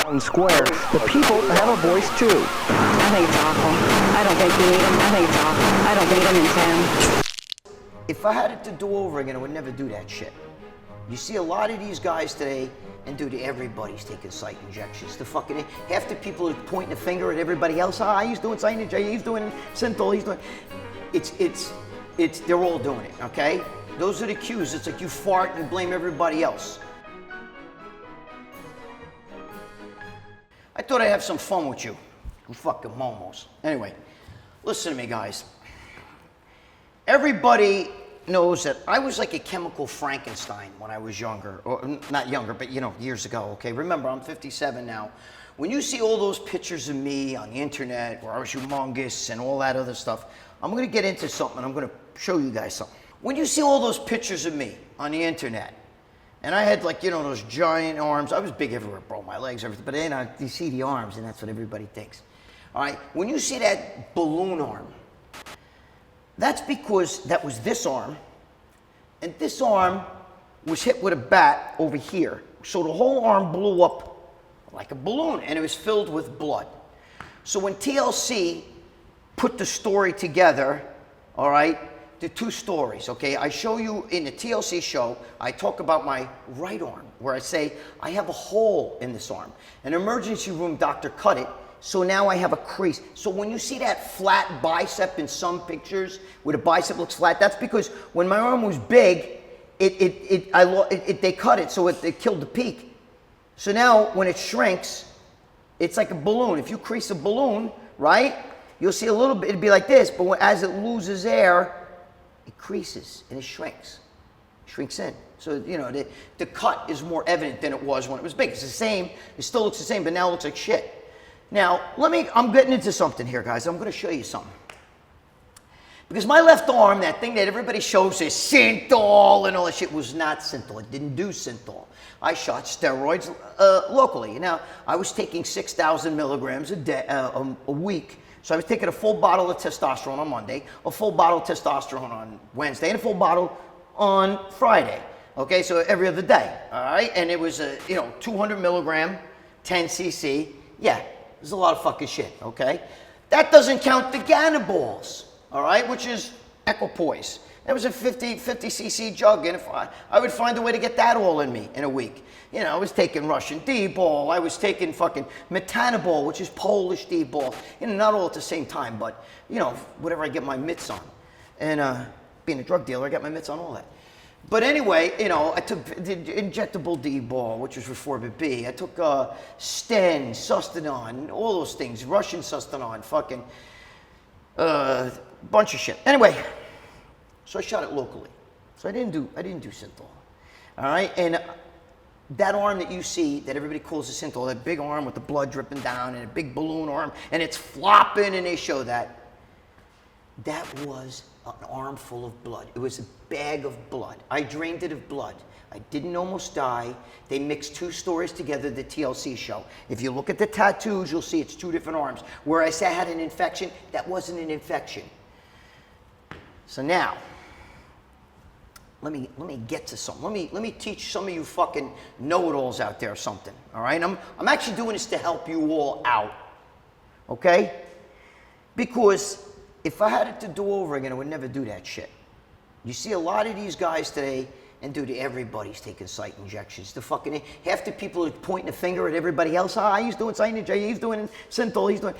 town square, the people have a voice too. I think it's awful. I don't think you need them. I think it's awful. I don't need them in town. If I had it to do over again, I would never do that shit. You see a lot of these guys today, and dude, everybody's taking site injections. Half the people are pointing a finger at everybody else. Ah, he's doing site injection, he's doing synthol, he's doing. They're all doing it, okay? Those are the cues. It's like you fart and blame everybody else. I thought I'd have some fun with you. You fucking momos. Anyway, listen to me, guys. Everybody knows that I was like a chemical Frankenstein when I was younger. Or not younger, but you know, years ago, okay? Remember, I'm 57 now. When you see all those pictures of me on the internet where I was humongous and all that other stuff, I'm gonna get into something. I'm gonna show you guys something. When you see all those pictures of me on the internet, and I had like, you know, those giant arms. I was big everywhere, bro, my legs, everything. But then you see the arms, and that's what everybody thinks. All right, when you see that balloon arm, that's because that was this arm, and this arm was hit with a bat over here. So the whole arm blew up like a balloon, and it was filled with blood. So when TLC put the story together, all right, the two stories, okay? I show you in the TLC show, I talk about my right arm, where I say, I have a hole in this arm. An emergency room doctor cut it, so now I have a crease. So when you see that flat bicep in some pictures, where the bicep looks flat, that's because when my arm was big, they cut it, so it killed the peak. So now when it shrinks, it's like a balloon. If you crease a balloon, right, you'll see a little bit, it'd be like this, but as it loses air, it creases and it shrinks in. So, you know, the cut is more evident than it was when it was big. It's the same, it still looks the same, but now it looks like shit. Now, I'm getting into something here, guys. I'm gonna show you something. Because my left arm, that thing that everybody shows is synthol and all that shit, was not synthol. It didn't do synthol. I shot steroids locally. Now, I was taking 6,000 milligrams a week. So I was taking a full bottle of testosterone on Monday, a full bottle of testosterone on Wednesday, and a full bottle on Friday. Okay, so every other day, all right? And it was a, 200 milligram, 10 cc. Yeah, there's a lot of fucking shit, okay? That doesn't count the Gannaballs, all right, which is equipoise. That was a 50 cc jug, and if I would find a way to get that all in me in a week. You know, I was taking Russian D-ball, I was taking fucking metanabol, which is Polish D-ball. You know, not all at the same time, but, you know, whatever I get my mitts on. And being a drug dealer, I got my mitts on all that. But anyway, you know, I took the Injectable D-ball, which was for Forbit B. I took Sten, Sustanon, all those things, Russian Sustanon, fucking bunch of shit. Anyway, so I shot it locally. So I didn't do synthol. All right, and that arm that you see, that everybody calls a synthol, that big arm with the blood dripping down and a big balloon arm, and it's flopping, and they show that. That was an arm full of blood. It was a bag of blood. I drained it of blood. I didn't almost die. They mixed two stories together, the TLC show. If you look at the tattoos, you'll see it's two different arms. Where I say I had an infection, that wasn't an infection. So now, let me get to something. Let me teach some of you fucking know-it-alls out there something. All right, I'm actually doing this to help you all out. Okay? Because if I had it to do over again, I would never do that shit. You see a lot of these guys today, and dude, everybody's taking site injections. Half the people are pointing a finger at everybody else. Ah, he's doing site injection, he's doing synthol, he's doing.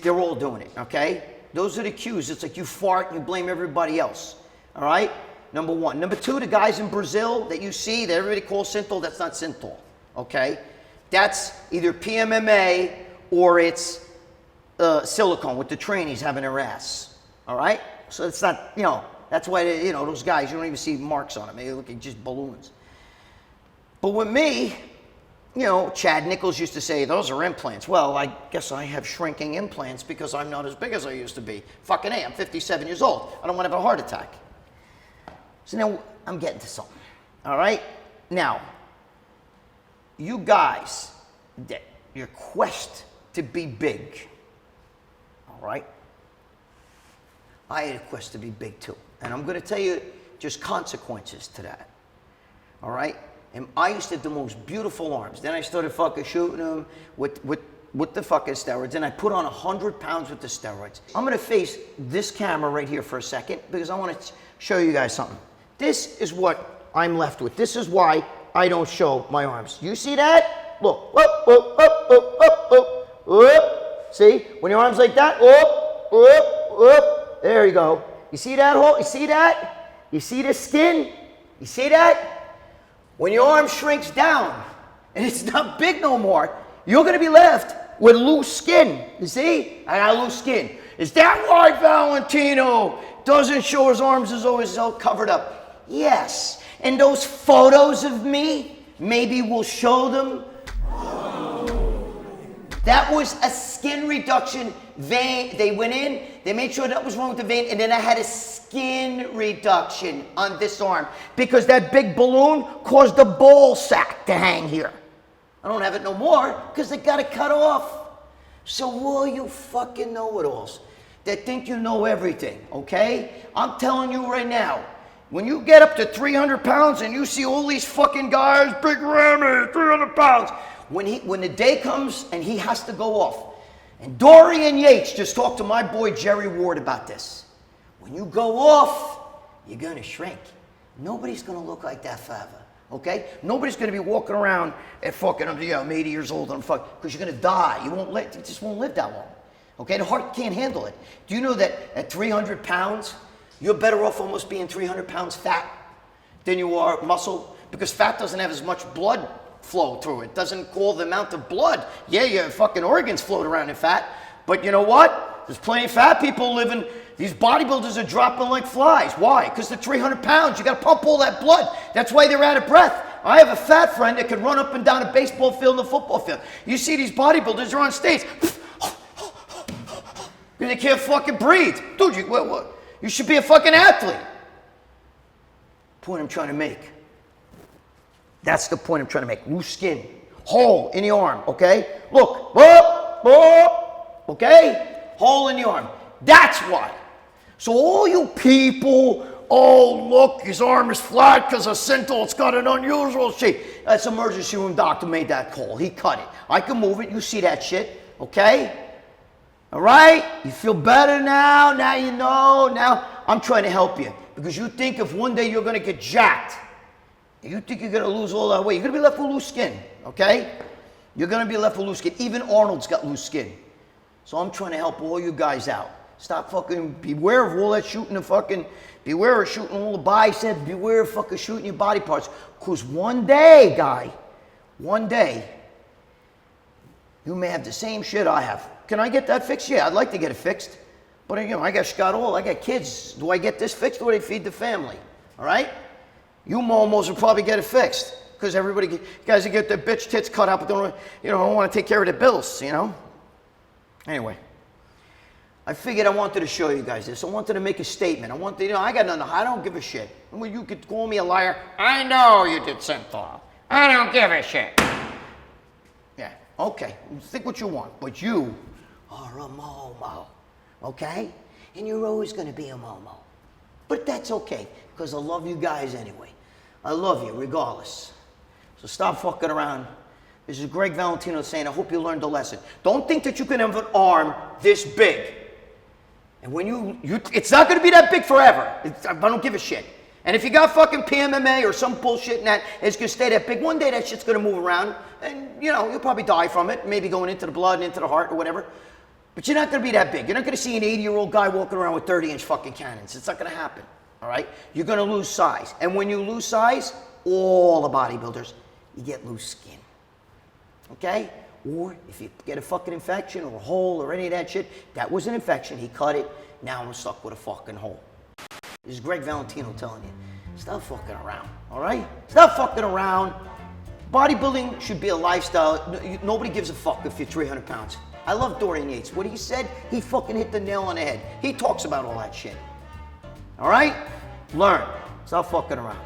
They're all doing it. Okay? Those are the cues. It's like you fart and you blame everybody else. All right? Number one. Number two, the guys in Brazil that you see that everybody calls synthol, that's not synthol. Okay? That's either PMMA or it's silicone with the trainees having their ass. All right? So it's not, you know, that's why, those guys, you don't even see marks on them. They look like just balloons. But with me, Chad Nichols used to say, those are implants. Well, I guess I have shrinking implants because I'm not as big as I used to be. Fucking A, I'm 57 years old. I don't want to have a heart attack. So now I'm getting to something. All right? Now, you guys, your quest to be big, all right? I had a quest to be big too. And I'm going to tell you just consequences to that. All right? And I used to have the most beautiful arms. Then I started fucking shooting them with the fucking steroids. And I put on 100 pounds with the steroids. I'm gonna face this camera right here for a second because I wanna show you guys something. This is what I'm left with. This is why I don't show my arms. You see that? Look, whoop, whoop, whoop, whoop, whoop, whoop, whoop. See, when your arm's like that, whoop, whoop, whoop. There you go. You see that hole? You see that? You see the skin? You see that? When your arm shrinks down and it's not big no more, you're gonna be left with loose skin. You see? I got loose skin. Is that why Valentino doesn't show his arms, is always all covered up? Yes. And those photos of me, maybe we'll show them. That was a skin reduction vein. They went in, they made sure that was wrong with the vein, and then I had a skin reduction on this arm because that big balloon caused the ball sack to hang here. I don't have it no more because they got it cut off. So all you fucking know-it-alls that think you know everything, okay? I'm telling you right now, when you get up to 300 pounds and you see all these fucking guys, big Ramy, 300 pounds, when the day comes and he has to go off, and Dorian Yates just talked to my boy Jerry Ward about this. When you go off, you're gonna shrink. Nobody's gonna look like that forever, okay? Nobody's gonna be walking around at fucking, I'm 80 years old and fuck, because you're gonna die. You just won't live that long, okay? The heart can't handle it. Do you know that at 300 pounds, you're better off almost being 300 pounds fat than you are muscle? Because fat doesn't have as much blood flow through it. Doesn't call the amount of blood. Yeah, your fucking organs float around in fat, but you know what? There's plenty of fat people living. These bodybuilders are dropping like flies. Why? Because they're 300 pounds. You got to pump all that blood. That's why they're out of breath. I have a fat friend that can run up and down a baseball field and a football field. You see these bodybuilders are on stage. They can't fucking breathe. Dude, you should be a fucking athlete. Point I'm trying to make. That's the point I'm trying to make. Loose skin. Hole in the arm, okay? Look. Whoop, whoop, okay? Hole in the arm. That's why. So all you people, oh, look, his arm is flat because of synthol. It's got an unusual shape. That's emergency room doctor made that call. He cut it. I can move it. You see that shit, okay? All right? You feel better now? Now you know. Now I'm trying to help you because you think if one day you're going to get jacked, you think you're going to lose all that weight, you're going to be left with loose skin, okay? You're going to be left with loose skin. Even Arnold's got loose skin. So I'm trying to help all you guys out. Stop fucking, beware of all that shooting and fucking, beware of shooting all the biceps, beware of fucking shooting your body parts. Because one day, guy, one day, you may have the same shit I have. Can I get that fixed? Yeah, I'd like to get it fixed. But you know, I got kids. Do I get this fixed or do I feed the family? All right? You momos will probably get it fixed because everybody, guys that get their bitch tits cut out but don't want to take care of their bills, you know? Anyway, I figured I wanted to show you guys this. I wanted to make a statement. I wanted, I got nothing. I don't give a shit. Well, you could call me a liar. I know you did synthol. I don't give a shit. Yeah, okay. Think what you want, but you are a momo, okay? And you're always going to be a momo. But that's okay, because I love you guys anyway. I love you regardless. So stop fucking around. This is Gregg Valentino saying, I hope you learned a lesson. Don't think that you can have an arm this big. And when it's not going to be that big forever. I don't give a shit. And if you got fucking PMMA or some bullshit in that, it's going to stay that big. One day that shit's going to move around. And, you'll probably die from it. Maybe going into the blood and into the heart or whatever. But you're not going to be that big. You're not going to see an 80-year-old guy walking around with 30-inch fucking cannons. It's not going to happen. All right? You're going to lose size. And when you lose size, all the bodybuilders, you get loose skin. Okay? Or if you get a fucking infection or a hole or any of that shit, that was an infection. He cut it. Now I'm stuck with a fucking hole. This is Gregg Valentino telling you, stop fucking around. All right? Stop fucking around. Bodybuilding should be a lifestyle. Nobody gives a fuck if you're 300 pounds. I love Dorian Yates. What he said, he fucking hit the nail on the head. He talks about all that shit. All right? Learn. Stop fucking around.